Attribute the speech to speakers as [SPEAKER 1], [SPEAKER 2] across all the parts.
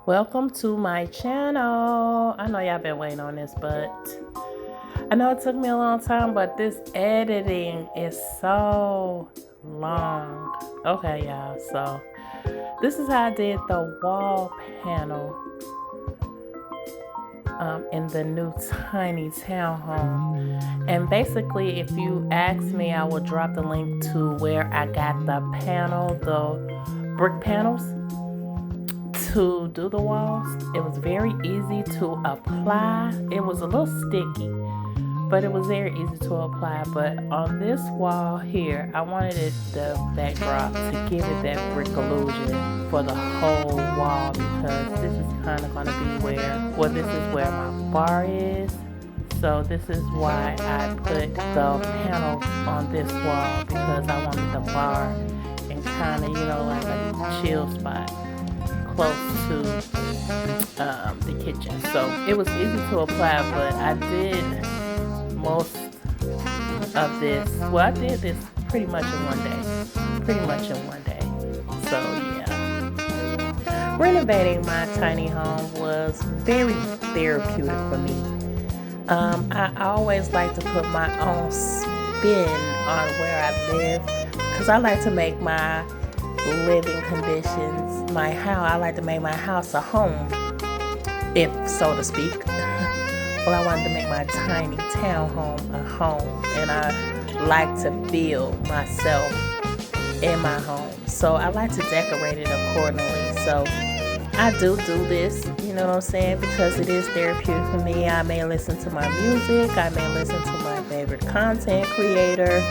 [SPEAKER 1] Welcome to my channel. I know y'all been waiting on this, but I know it took me a long time, but this editing is so long. Okay, y'all, so this is how I did the wall panel in the new tiny townhome. And basically, if you ask me, I will drop the link to where I got the panel, the brick panels to do the walls. It was very easy to apply. It was a little sticky, but it was very easy to apply. But on this wall here, I wanted it the backdrop to give it that brick illusion for the whole wall, because this is kind of going to be where, this is where my bar is. So this is why I put the panel on this wall, because I wanted the bar and kind of, like a chill spot close to the kitchen. So it was easy to apply, but I did most of this. Well, I did this pretty much in one day. So yeah, renovating my tiny home was very therapeutic for me. I always like to put my own spin on where I live, because I like to make my living conditions, I like to make my house a home, if so to speak. Well, I wanted to make my tiny townhome a home, and I like to feel myself in my home. So I like to decorate it accordingly. So I do this, you know what I'm saying, because it is therapeutic for me. I may listen to my music, I may listen to my favorite content creator,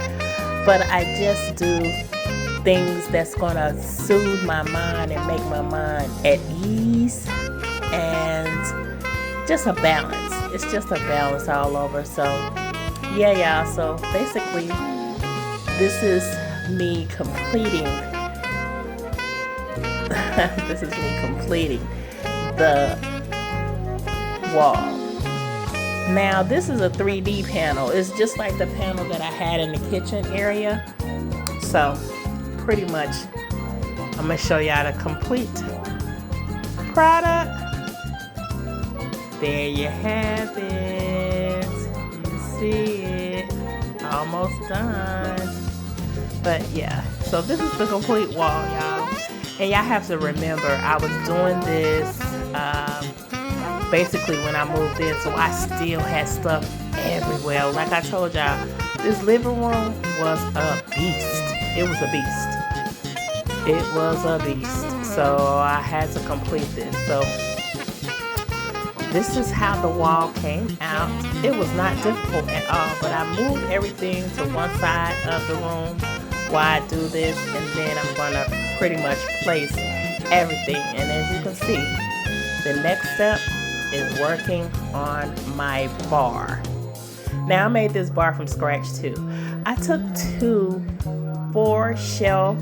[SPEAKER 1] but I just do things that's gonna soothe my mind and make my mind at ease, and just a balance. It's just a balance all over. So yeah, y'all, so basically this is me completing the wall. Now this is a 3D panel. It's just like the panel that I had in the kitchen area. So pretty much I'm gonna show y'all the complete product. There you have it. You see it, almost done. But yeah, so this is the complete wall, y'all. And y'all have to remember, I was doing this basically when I moved in, so I still had stuff everywhere. Like I told y'all, this living room was a beast. It was a beast. So I had to complete this. So this is how the wall came out. It was not difficult at all, but I moved everything to one side of the room while I do this, and then I'm gonna pretty much place everything. And as you can see, the next step is working on my bar. Now I made this bar from scratch too. I took two 4-tier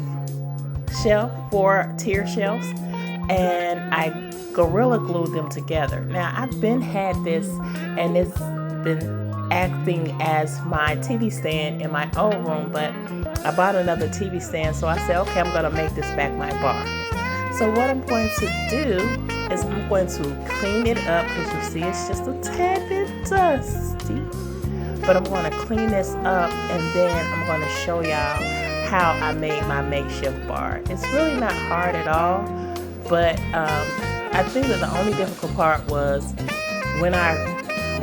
[SPEAKER 1] shelves, and I Gorilla glued them together. Now I've had this, and it's been acting as my TV stand in my old room, but I bought another TV stand, so I said, okay, I'm gonna make this back my bar. So what I'm going to do is I'm going to clean it up, because you see it's just a tad bit dusty, but I'm going to clean this up, and then I'm going to show y'all how I made my makeshift bar. It's really not hard at all, but I think that the only difficult part was when I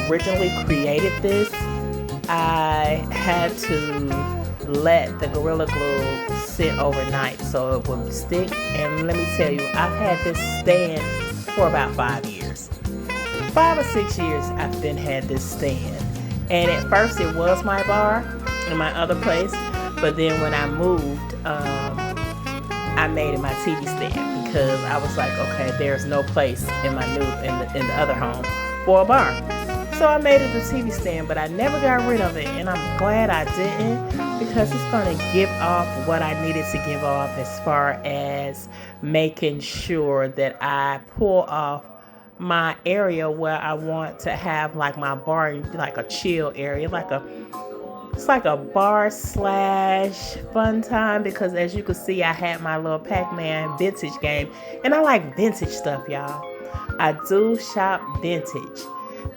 [SPEAKER 1] originally created this, I had to let the Gorilla Glue sit overnight so it would stick. And let me tell you, I've had this stand for about 5 years. 5 or 6 years I've had this stand. And at first it was my bar in my other place, but then when I moved, I made it my TV stand, because I was like, okay, there's no place in my in the other home for a bar. So I made it the TV stand, but I never got rid of it, and I'm glad I didn't because it's going to give off what I needed to give off as far as making sure that I pull off my area where I want to have like my bar, like a chill area, it's like a bar slash fun time because as you can see, I had my little Pac-Man vintage game, and I like vintage stuff, y'all. I do shop vintage.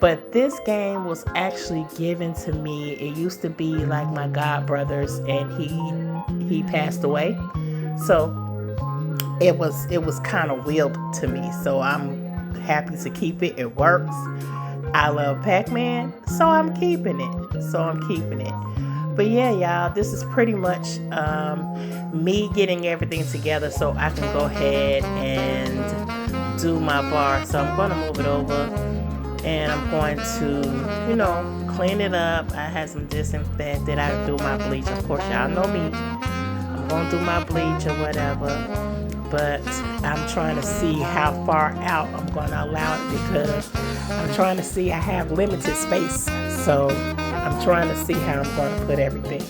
[SPEAKER 1] But this game was actually given to me. It used to be like my god brother's, and he passed away. So it was kind of willed to me. So I'm happy to keep it. It works. I love Pac-Man, so I'm keeping it. But yeah, y'all, this is pretty much me getting everything together so I can go ahead and do my bar. So I'm going to move it over and I'm going to, clean it up. I had some disinfectant. I do my bleach. Of course, y'all know me. I'm going to do my bleach or whatever. But I'm trying to see how far out I'm going to allow it because I'm trying to see I have limited space. So I'm trying to see how I'm going to put everything.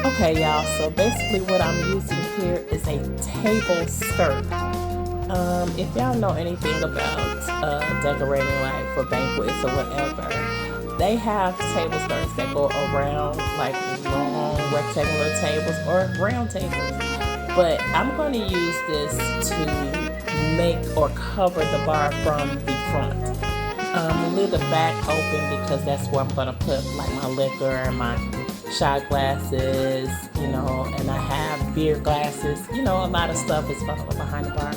[SPEAKER 1] Okay, y'all, so basically what I'm using here is a table skirt. If y'all know anything about decorating like for banquets or whatever, they have table skirts that go around like long rectangular tables or round tables. But I'm going to use this to make or cover the bar from the front. Leave the back open because that's where I'm going to put like my liquor and my shot glasses, and I have beer glasses, a lot of stuff is going to go behind the bar.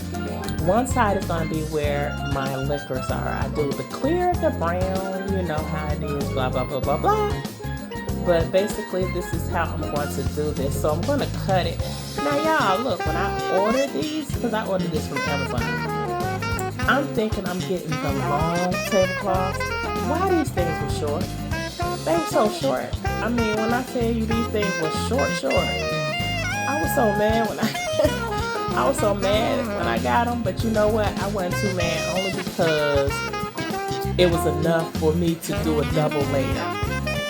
[SPEAKER 1] One side is going to be where my liquors are. I do the clear, the brown, you know how it is, blah, blah, blah, blah, blah. But basically, this is how I'm going to do this. So I'm going to cut it. Now, y'all, look, when I ordered these, because I ordered this from Amazon, I'm thinking I'm getting the long tablecloths. Why these things were short? They were so short. I mean, when I tell you these things were short, I was so mad when I was so mad when I got them. But you know what? I wasn't too mad only because it was enough for me to do a double layer.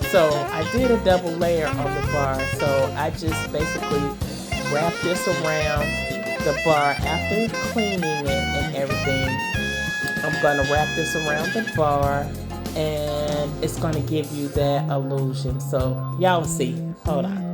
[SPEAKER 1] So I did a double layer on the bar. So I just basically wrapped this around the bar after cleaning it and everything. I'm gonna wrap this around the bar. And it's going to give you that illusion. So y'all will see. Hold on.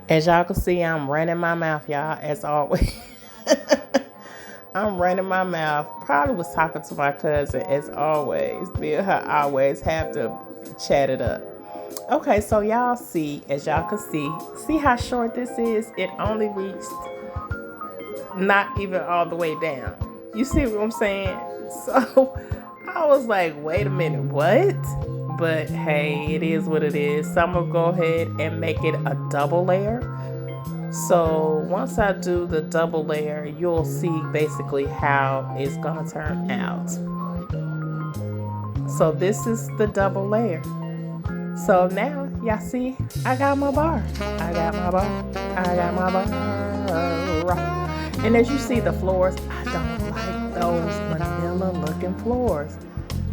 [SPEAKER 1] As y'all can see, I'm running my mouth, y'all, as always. I'm running my mouth. Probably was talking to my cousin as always. Me and her always have to chat it up. Okay, so y'all see, as y'all can see how short this is? It only reached not even all the way down. You see what I'm saying? So I was like, wait a minute, what? But hey, it is what it is. So I'm gonna go ahead and make it a double layer. So once I do the double layer, you'll see basically how it's gonna turn out. So this is the double layer. So now y'all see I got my bar. I got my bar. I got my bar. And as you see the floors, I don't like those vanilla looking floors.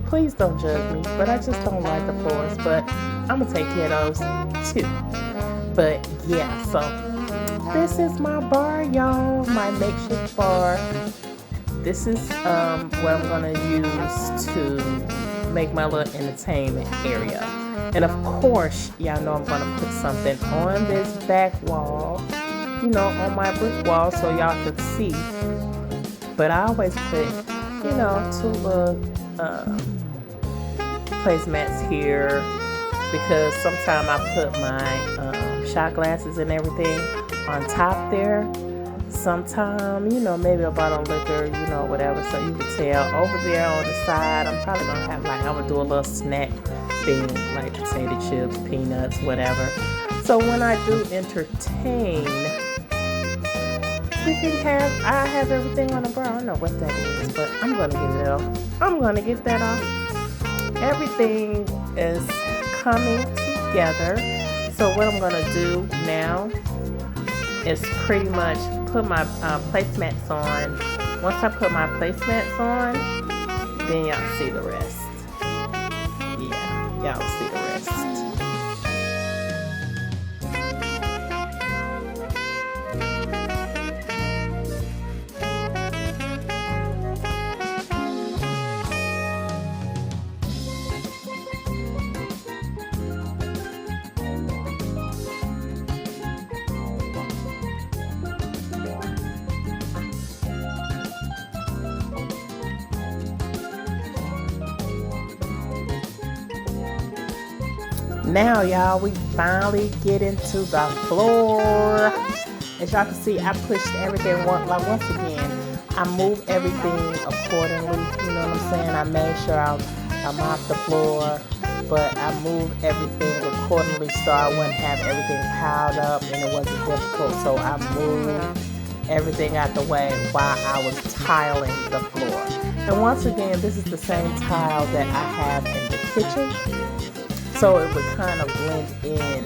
[SPEAKER 1] Please don't judge me, but I just don't like the floors. But I'm gonna take care of those too. But yeah, so this is my bar, y'all, my makeshift bar. This is what I'm gonna use to make my little entertainment area. And of course, y'all know I'm gonna put something on this back wall, you know, on my brick wall so y'all could see. But I always put, you know, two little placemats here because sometimes I put my shot glasses and everything on top there. Sometime, you know, maybe a bottle of liquor, you know, whatever, so you can tell. Over there on the side, I'm probably gonna have I'm gonna do a little snack thing, like potato chips, peanuts, whatever. So when I do entertain, I have everything on the bar. I don't know what that is, but I'm gonna get it off. I'm gonna get that off. Everything is coming together. So what I'm gonna do now is pretty much put my placemats on. Once I put my placemats on, then y'all see the rest. Yeah, y'all see the rest. Now, y'all, we finally get into the floor. As y'all can see, I pushed everything once again. I moved everything accordingly. You know what I'm saying? I made sure I mopped the floor, but I moved everything accordingly so I wouldn't have everything piled up and it wasn't difficult. So I moved everything out the way while I was tiling the floor. And once again, this is the same tile that I have in the kitchen. So it would kind of blend in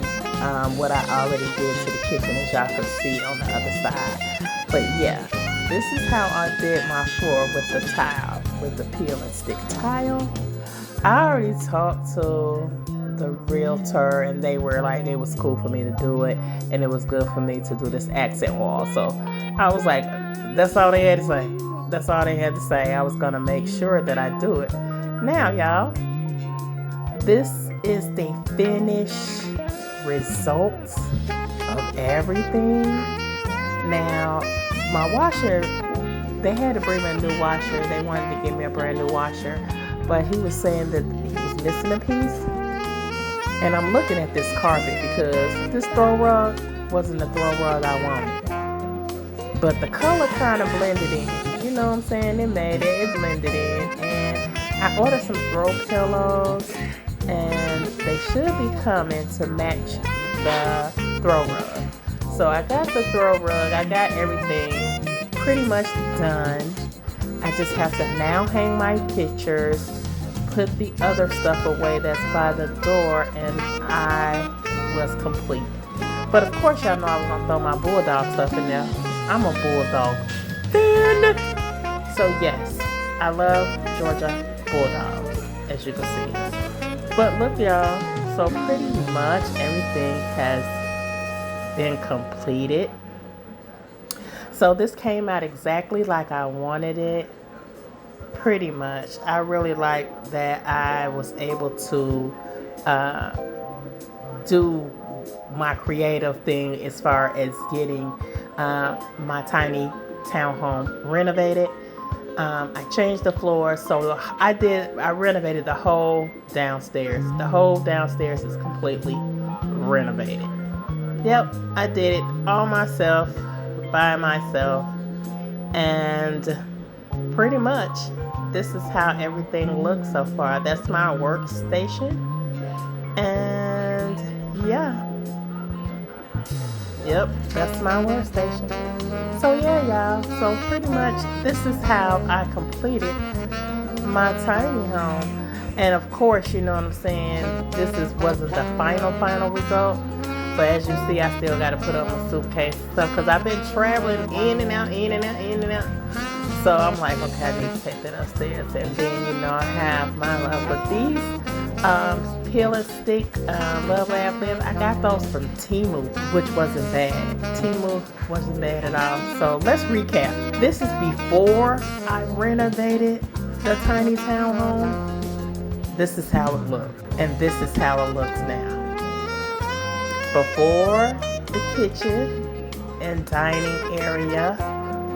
[SPEAKER 1] what I already did to the kitchen, as y'all can see on the other side. But yeah, this is how I did my floor with the tile, with the peel and stick tile. I already talked to the realtor and they were like, it was cool for me to do it and it was good for me to do this accent wall. So I was like, that's all they had to say. That's all they had to say. I was gonna make sure that I do it. Now, y'all, this is the finished results of everything. Now, my washer, they had to bring me a new washer. They wanted to give me a brand new washer, but he was saying that he was missing a piece. And I'm looking at this carpet because this throw rug wasn't the throw rug I wanted. But the color kind of blended in. You know what I'm saying? It blended in. And I ordered some throw pillows, and they should be coming to match the throw rug. So I got the throw rug, I got everything pretty much done. I just have to now hang my pictures, put the other stuff away that's by the door, and I was complete. But of course y'all know I was gonna throw my bulldog stuff in there. I'm a bulldog fan. So yes, I love Georgia Bulldogs, as you can see. But look, y'all, so pretty much everything has been completed. So this came out exactly like I wanted it, pretty much. I really like that I was able to do my creative thing as far as getting my tiny townhome renovated. I changed the floor, so I renovated the whole downstairs. The whole downstairs is completely renovated. Yep, I did it all myself, by myself, and pretty much this is how everything looks so far. That's my workstation, and yeah, yep, that's my workstation. So yeah, y'all, so pretty much this is how I completed my tiny home. And of course, you know what I'm saying, wasn't the final result. But as you see, I still got to put up my suitcase and stuff because I've been traveling in and out. So I'm like, okay, I need to take that upstairs. And then, I have my love. But these peel and stick Love Lab Live, I got those from Temu, which wasn't bad. Temu wasn't bad at all. So let's recap. This is before I renovated the tiny townhome. This is how it looked. And this is how it looks now. Before the kitchen and dining area,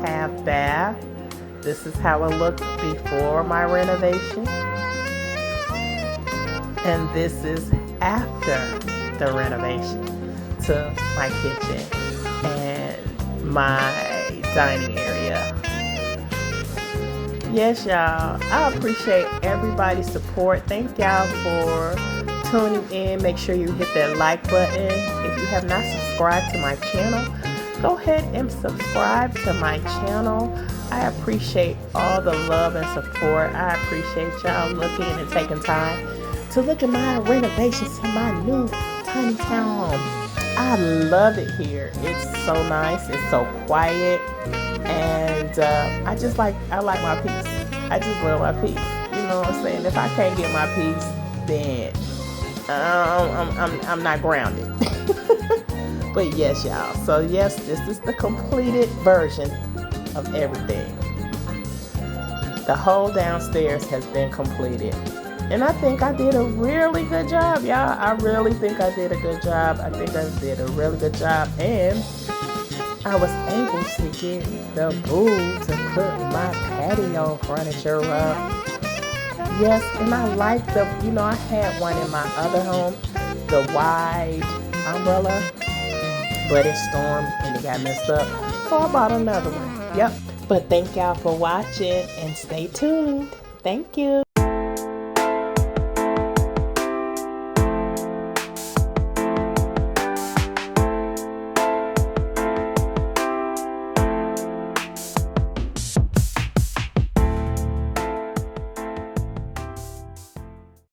[SPEAKER 1] half bath. This is how it looked before my renovation. And this is after the renovation to my kitchen and my dining area. Yes, y'all, I appreciate everybody's support. Thank y'all for tuning in. Make sure you hit that like button. If you have not subscribed to my channel, go ahead and subscribe to my channel. I appreciate all the love and support. I appreciate y'all looking and taking time to look at my renovations to my new tiny townhome. I love it here. It's so nice. It's so quiet. And I like my peace. I just love my peace. You know what I'm saying? If I can't get my peace, then I'm not grounded. But yes, y'all. So yes, this is the completed version of everything. The whole downstairs has been completed. And I think I did a really good job, y'all. I really think I did a good job. I think I did a really good job. And I was able to get the boo to put my patio furniture up. Yes, and I like I had one in my other home, the wide umbrella, but it stormed and it got messed up. So I bought another one. Yep. But thank y'all for watching and stay tuned. Thank you.